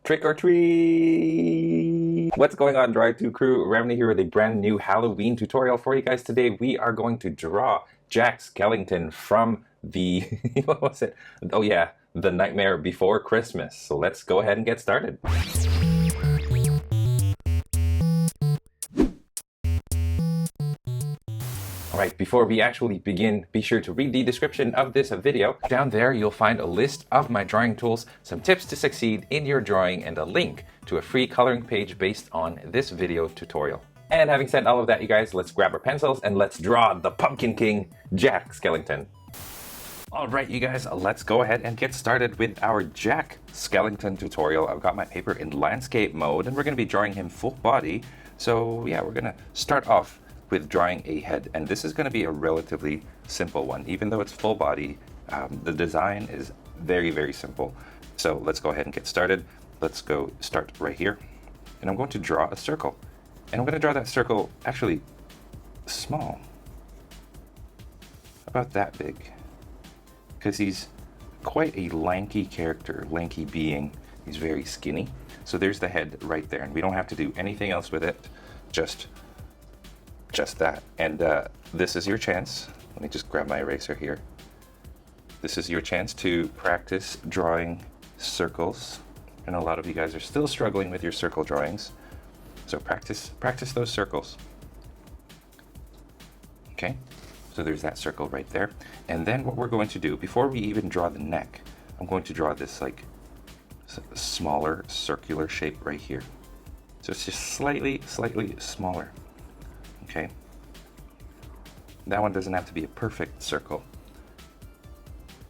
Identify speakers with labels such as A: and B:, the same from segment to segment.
A: Trick or treat! What's going on, Dry2 crew? Ramny here with a brand new Halloween tutorial for you guys today. We are going to draw Jack Skellington from the, what was it? Oh yeah, The Nightmare Before Christmas. So let's go ahead and get started. Alright, before we actually begin, be sure to read the description of this video. Down there, you'll find a list of my drawing tools, some tips to succeed in your drawing, and a link to a free coloring page based on this video tutorial. And having said all of that, you guys, let's grab our pencils and let's draw the Pumpkin King, Jack Skellington. Alright, you guys, let's go ahead and get started with our Jack Skellington tutorial. I've got my paper in landscape mode, and we're going to be drawing him full body. So yeah, we're going to start off with drawing a head, and this is going to be a relatively simple one. Even though it's full body, the design is very simple. So let's go ahead and get started. Let's go start right here, and I'm going to draw a circle, and I'm going to draw that circle actually small, about that big, because he's quite a lanky character, lanky being. He's very skinny. So there's the head right there, and we don't have to do anything else with it, just that. And this is your chance. Let me just grab my eraser here. This is your chance to practice drawing circles. And a lot of you guys are still struggling with your circle drawings. So practice those circles. Okay, so there's that circle right there. And then what we're going to do, before we even draw the neck, I'm going to draw this like smaller circular shape right here. So it's just slightly smaller. Okay, that one doesn't have to be a perfect circle,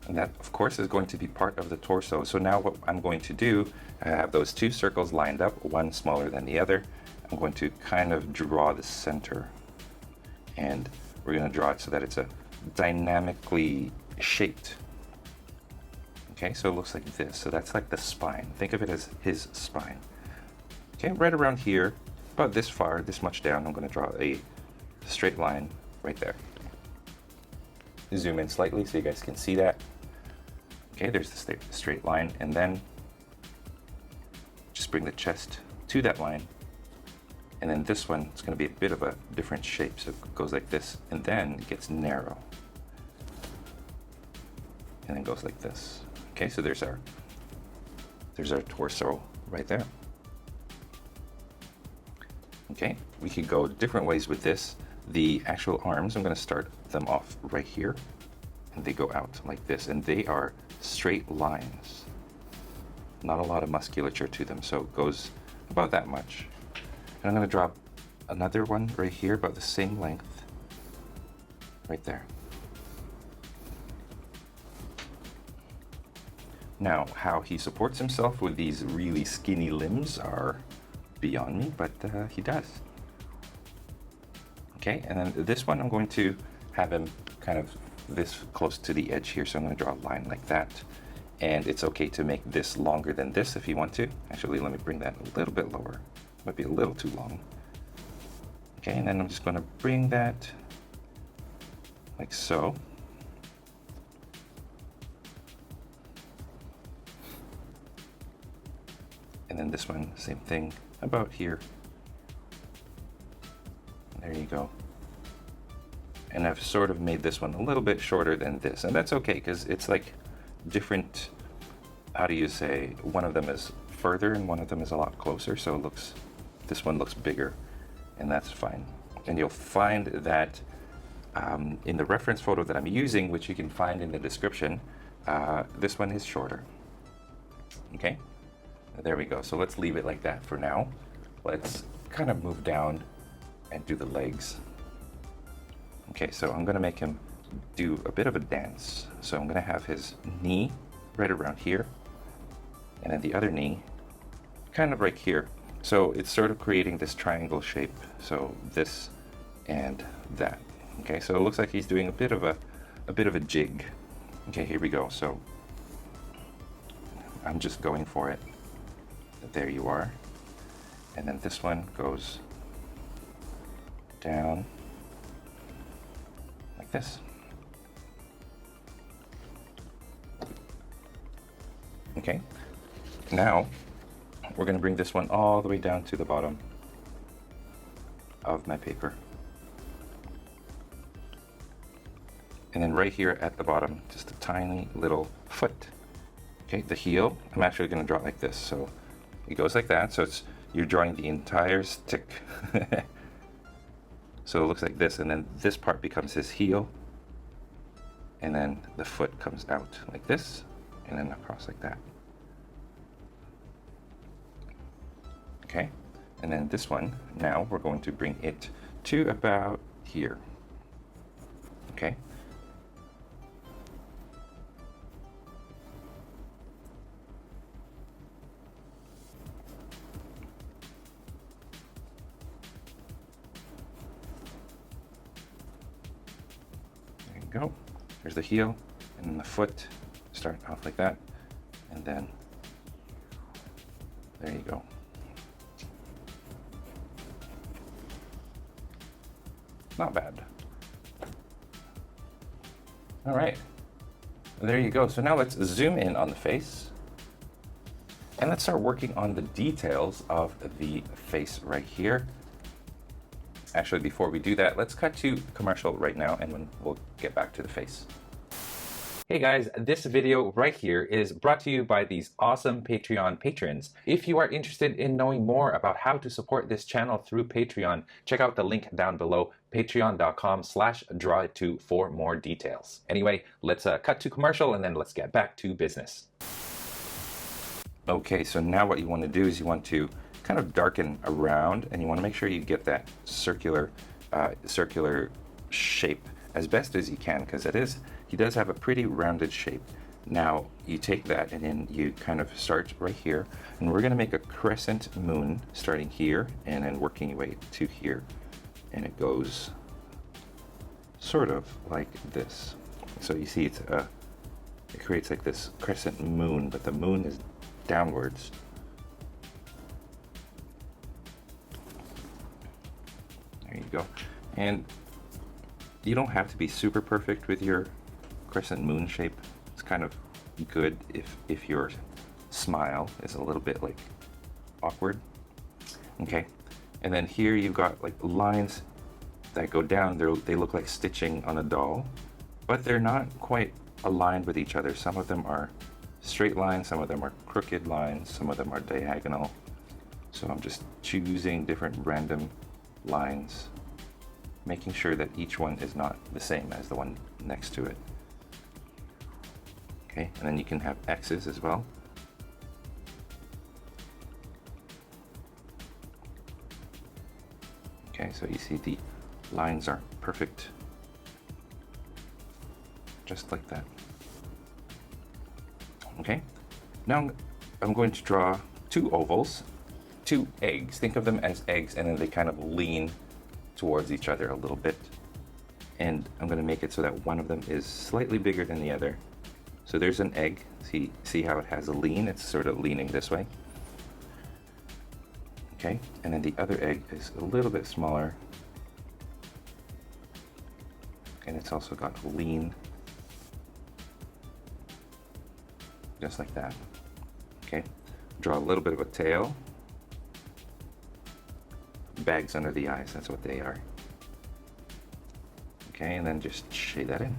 A: and that of course is going to be part of the torso. So now what I'm going to do, I have those two circles lined up, one smaller than the other. I'm going to kind of draw the center, and we're going to draw it so that it's a dynamically shaped. Okay, so it looks like this. So that's like the spine. Think of it as his spine. Okay, right around here, about this far, this much down, I'm going to draw a straight line right there. Zoom in slightly so you guys can see that. Okay, there's the straight line, and then just bring the chest to that line. And then this one, it's going to be a bit of a different shape, so it goes like this, and then it gets narrow. And then goes like this. Okay, so there's our torso right there. Okay, we could go different ways with this. The actual arms, I'm going to start them off right here, and they go out like this, and they are straight lines. Not a lot of musculature to them, so it goes about that much. And I'm going to draw another one right here, about the same length, right there. Now, how he supports himself with these really skinny limbs are beyond me, but he does. Okay, and then this one I'm going to have him kind of this close to the edge here, so I'm going to draw a line like that. And it's okay to make this longer than this if you want to. Actually, let me bring that a little bit lower. Might be a little too long. Okay, and then I'm just going to bring that like so. And then this one, same thing, about here. There you go. And I've sort of made this one a little bit shorter than this, and that's okay because it's like different, how do you say, one of them is further and one of them is a lot closer, so it looks, this one looks bigger, and that's fine. And you'll find that in the reference photo that I'm using, which you can find in the description, this one is shorter. Okay, there we go. So let's leave it like that for now. Let's kind of move down and do the legs. Okay, so I'm going to make him do a bit of a dance. So I'm going to have his knee right around here, and then the other knee kind of right here. So it's sort of creating this triangle shape. So this and that. Okay, so it looks like he's doing a bit of a jig. Okay, here we go. So I'm just going for it. There you are. And then this one goes down like this. Okay, now we're going to bring this one all the way down to the bottom of my paper. And then right here at the bottom, just a tiny little foot. Okay, the heel, I'm actually going to draw it like this. So it goes like that. So you're drawing the entire stick. So it looks like this, and then this part becomes his heel. And then the foot comes out like this, and then across like that. Okay, and then this one, now we're going to bring it to about here. Okay. There you go. There's the heel, and then the foot, start off like that, and then there you go. Not bad. All right, there you go. So now let's zoom in on the face, and let's start working on the details of the face right here. Actually, before we do that, let's cut to commercial right now, and then we'll get back to the face. Hey guys, this video right here is brought to you by these awesome Patreon patrons. If you are interested in knowing more about how to support this channel through Patreon, check out the link down below, patreon.com/drawit2 for more details. Anyway, let's cut to commercial and then let's get back to business. Okay, so now what you want to do is you want to kind of darken around, and you want to make sure you get that circular shape as best as you can, because he does have a pretty rounded shape. Now you take that and then you kind of start right here, and we're going to make a crescent moon starting here and then working your way to here, and it goes sort of like this. So you see it creates like this crescent moon, but the moon is downwards. There you go. And you don't have to be super perfect with your crescent moon shape. It's kind of good if your smile is a little bit like awkward. Okay, and then here you've got like lines that go down. They look like stitching on a doll, but they're not quite aligned with each other. Some of them are straight lines, some of them are crooked lines, some of them are diagonal. So I'm just choosing different random lines, making sure that each one is not the same as the one next to it. Okay, and then you can have X's as well. Okay, so you see the lines are perfect, just like that. Okay, now I'm going to draw two ovals, two eggs. Think of them as eggs, and then they kind of lean towards each other a little bit. And I'm going to make it so that one of them is slightly bigger than the other. So there's an egg. See how it has a lean? It's sort of leaning this way. Okay, and then the other egg is a little bit smaller, and it's also got a lean, just like that. Okay, draw a little bit of a tail. Bags under the eyes, that's what they are. Okay, and then just shade that in.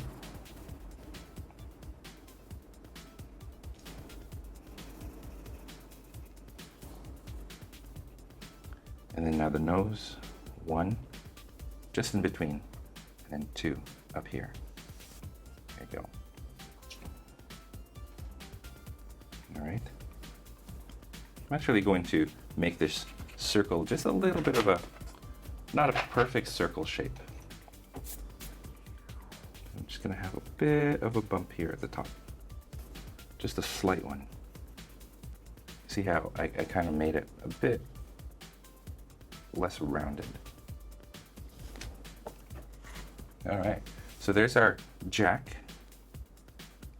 A: And then now the nose, one, just in between, and then two up here. There you go. All right. I'm actually going to make this circle just a little bit of not a perfect circle shape. I'm just gonna have a bit of a bump here at the top. Just a slight one. See how I kind of made it a bit less rounded. All right, so there's our jack.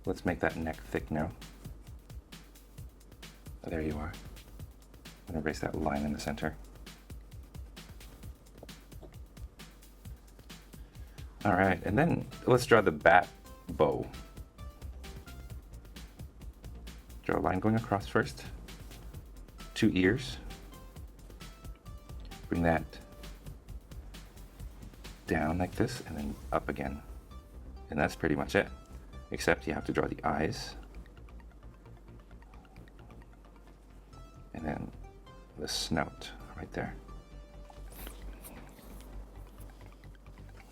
A: Let's make that neck thick now. There you are. I'm gonna erase that line in the center. All right, and then let's draw the bat bow. Draw a line going across first. 2 ears. Bring that down like this and then up again. And that's pretty much it. Except you have to draw the eyes. And then the snout right there.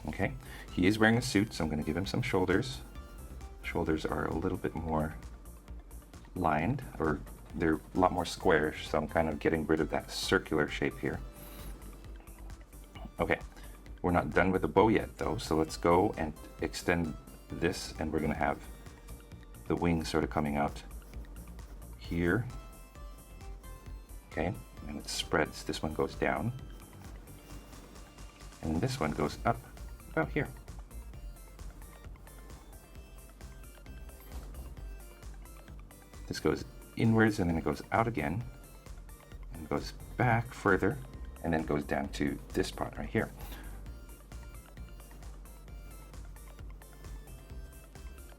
A: Okay, he is wearing a suit, so I'm going to give him some shoulders. Shoulders are a little bit more lined, or they're a lot more squarish, so I'm kind of getting rid of that circular shape here. Okay, we're not done with the bow yet though, so let's go and extend this, and we're going to have the wings sort of coming out here. Okay, and it spreads. This one goes down, and this one goes up about here. This goes inwards, and then it goes out again, and goes back further, and then goes down to this part right here.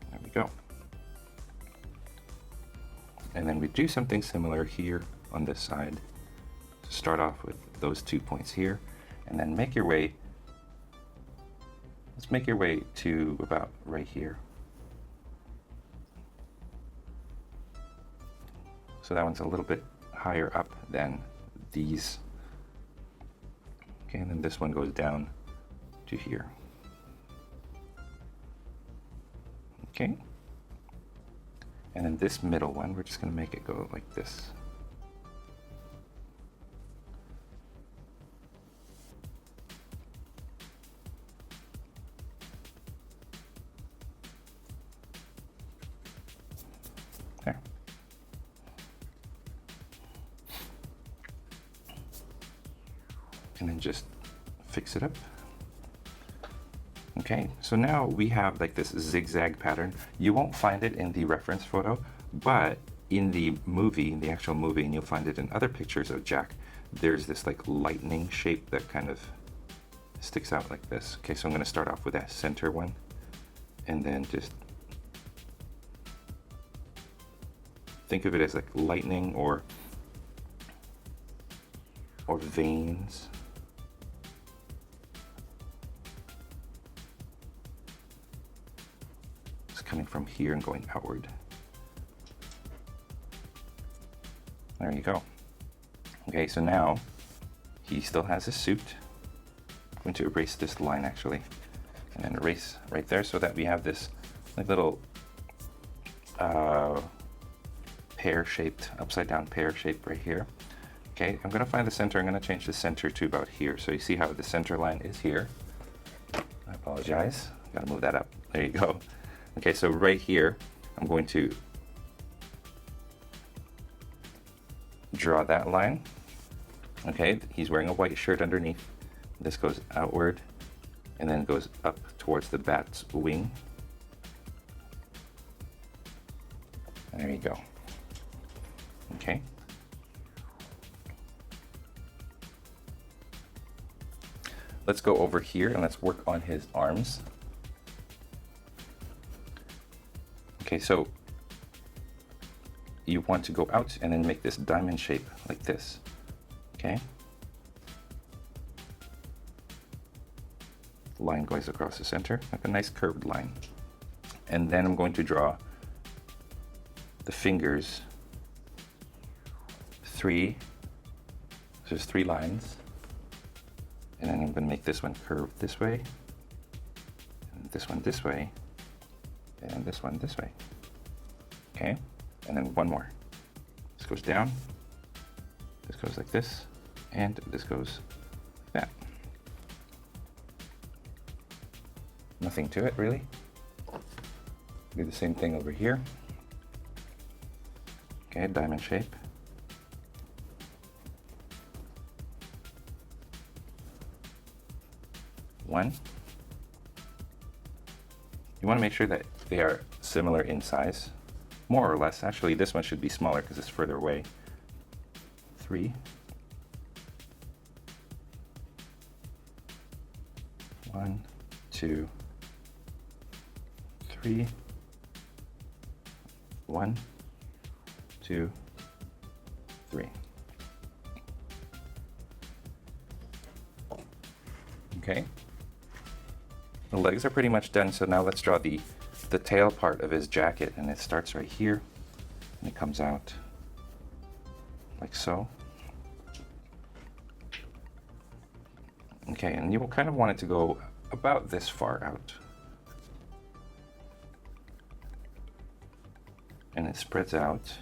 A: There we go. And then we do something similar here on this side. To start off with those 2 points here, and then make your way. Let's make your way to about right here. So that one's a little bit higher up than these. Okay, and then this one goes down to here. Okay. And then this middle one, we're just going to make it go like this. There. And then just fix it up. Okay, so now we have like this zigzag pattern. You won't find it in the reference photo, but in the movie, in the actual movie, and you'll find it in other pictures of Jack, there's this like lightning shape that kind of sticks out like this. Okay, so I'm going to start off with that center one, and then just think of it as like lightning or veins. Coming from here and going outward. There you go. Okay, so now he still has his suit. I'm going to erase this line actually, and then erase right there so that we have this like little pear-shaped, upside-down pear shape right here. Okay, I'm going to find the center. I'm going to change the center to about here. So you see how the center line is here. I apologize. Got to move that up. There you go. Okay, so right here, I'm going to draw that line. Okay, he's wearing a white shirt underneath. This goes outward and then goes up towards the bat's wing. There you go. Okay. Let's go over here and let's work on his arms. Okay, so you want to go out and then make this diamond shape like this. Okay. The line goes across the center, like a nice curved line. And then I'm going to draw the fingers. So there's 3 lines. And then I'm going to make this one curve this way, and this one this way, and this one this way. Okay, and then one more. This goes down, this goes like this, and this goes like that. Nothing to it really. Do the same thing over here. Okay, diamond shape. One. You want to make sure that they are similar in size, more or less. Actually, this one should be smaller because it's further away. 3. 1, 2, 3. 1, 2, 3. Okay. The legs are pretty much done, so now let's draw the tail part of his jacket, and it starts right here and it comes out like so. Okay, and you will kind of want it to go about this far out. And it spreads out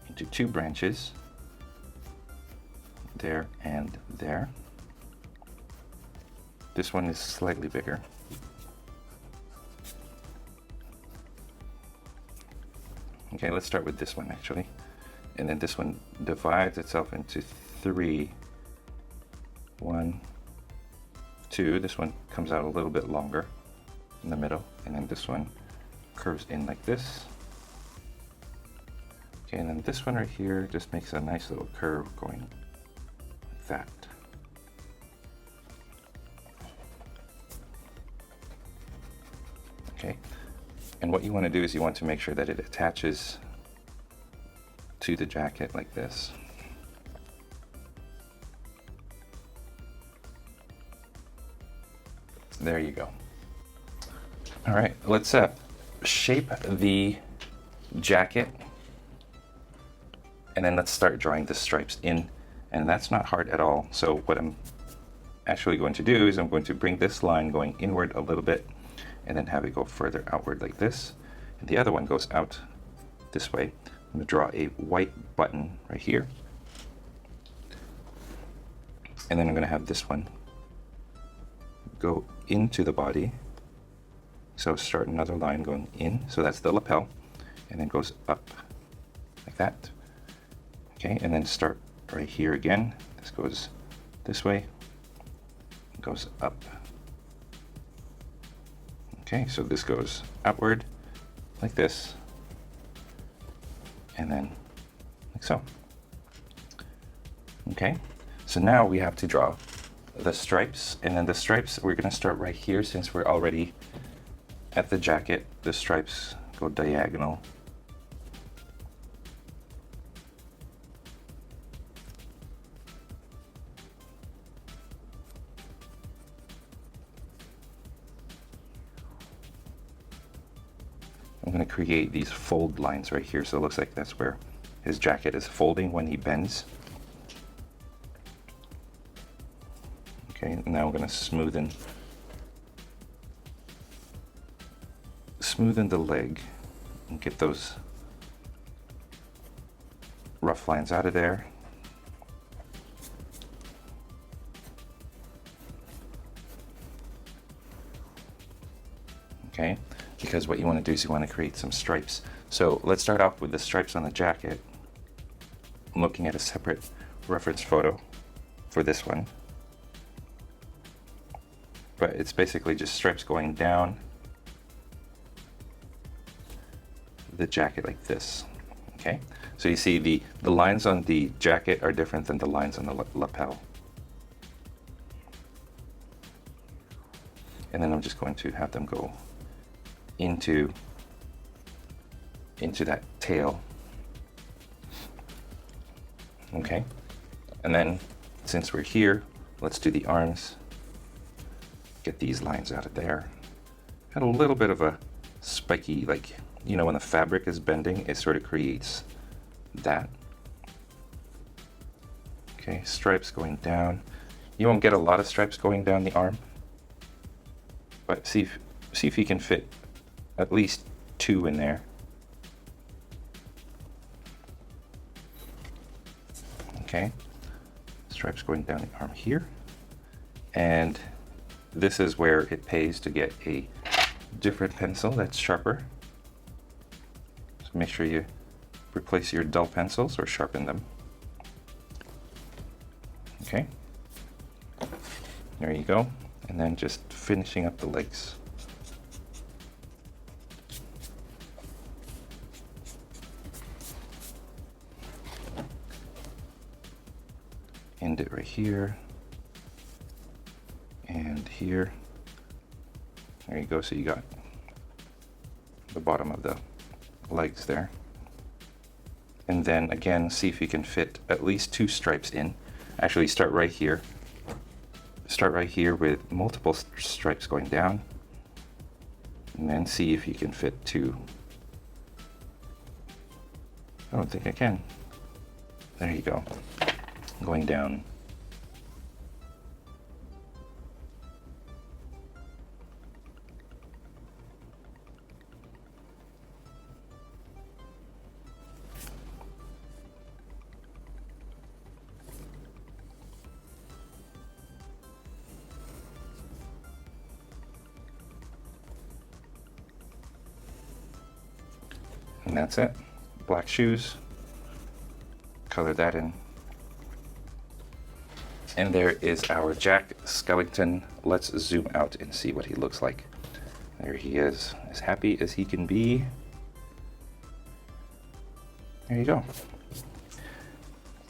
A: into two branches, there and there. This one is slightly bigger. Okay, let's start with this one actually. And then this one divides itself into three. One, two. This one comes out a little bit longer in the middle, and then this one curves in like this. Okay, and then this one right here just makes a nice little curve going like that. Okay, and what you want to do is you want to make sure that it attaches to the jacket like this. There you go. All right, let's shape the jacket, and then let's start drawing the stripes in, and that's not hard at all. So what I'm actually going to do is I'm going to bring this line going inward a little bit and then have it go further outward like this, and the other one goes out this way. I'm going to draw a white button right here, and then I'm going to have this one go into the body. So start another line going in, so that's the lapel, and then goes up like that. Okay, and then start right here again. This goes this way, goes up. Okay, so this goes outward like this, and then like so. Okay, so now we have to draw the stripes, and then the stripes, we're going to start right here since we're already at the jacket. The stripes go diagonal. I'm going to create these fold lines right here, so it looks like that's where his jacket is folding when he bends. Okay, now I'm going to smoothen the leg and get those rough lines out of there. Okay, because what you want to do is you want to create some stripes. So let's start off with the stripes on the jacket. I'm looking at a separate reference photo for this one, but it's basically just stripes going down the jacket like this. Okay, so you see the lines on the jacket are different than the lines on the lapel. And then I'm just going to have them go into that tail. Okay, and then since we're here, let's do the arms. Get these lines out of there. Got a little bit of a spiky, like, you know, when the fabric is bending, it sort of creates that. Okay, stripes going down. You won't get a lot of stripes going down the arm, but see if you can fit at least two in there. Okay, stripes going down the arm here, and this is where it pays to get a different pencil that's sharper. So make sure you replace your dull pencils or sharpen them. Okay, there you go, and then just finishing up the legs. End it right here and here. There you go, so you got the bottom of the legs there. And then again, see if you can fit at least two stripes in. Actually, start right here. start right here with multiple stripes going down, and then see if you can fit 2. I don't think I can. There you go. Going down. And that's it. Black shoes. Color that in. And there is our Jack Skellington. Let's zoom out and see what he looks like. There he is, as happy as he can be. There you go.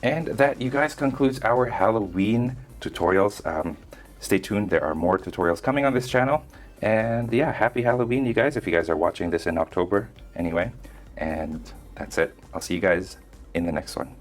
A: And that, you guys, concludes our Halloween tutorials. Stay tuned, there are more tutorials coming on this channel. And yeah, happy Halloween, you guys, if you guys are watching this in October anyway. And that's it. I'll see you guys in the next one.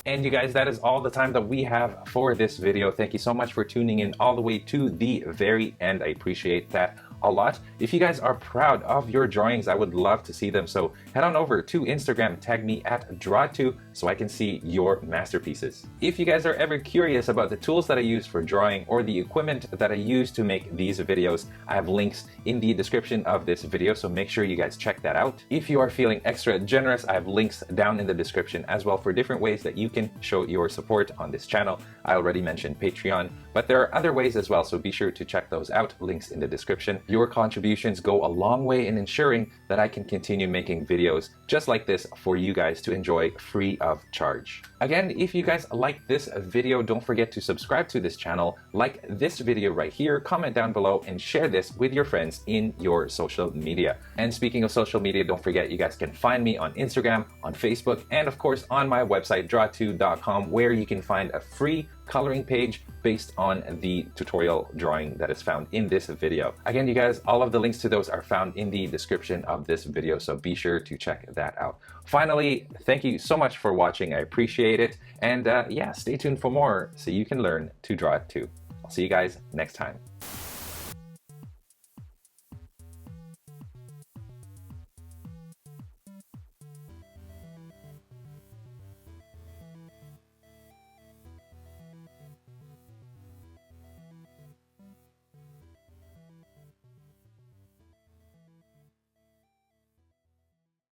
A: And you guys, that is all the time that we have for this video. Thank you so much for tuning in all the way to the very end. I appreciate that a lot. If you guys are proud of your drawings, I would love to see them. So head on over to Instagram, tag me at Draw2 so I can see your masterpieces. If you guys are ever curious about the tools that I use for drawing or the equipment that I use to make these videos, I have links in the description of this video, so make sure you guys check that out. If you are feeling extra generous, I have links down in the description as well for different ways that you can show your support on this channel. I already mentioned Patreon, but there are other ways as well, so be sure to check those out. Links in the description. Your contributions go a long way in ensuring that I can continue making videos just like this for you guys to enjoy free of charge. Again, if you guys like this video, don't forget to subscribe to this channel, like this video right here, comment down below, and share this with your friends in your social media. And speaking of social media, don't forget you guys can find me on Instagram, on Facebook, and of course on my website, draw2.com, where you can find a free coloring page based on the tutorial drawing that is found in this video. Again, you guys, all of the links to those are found in the description of this video, so be sure to check that out. Finally, thank you so much for watching. I appreciate it. And yeah, stay tuned for more so you can learn to draw it too. I'll see you guys next time.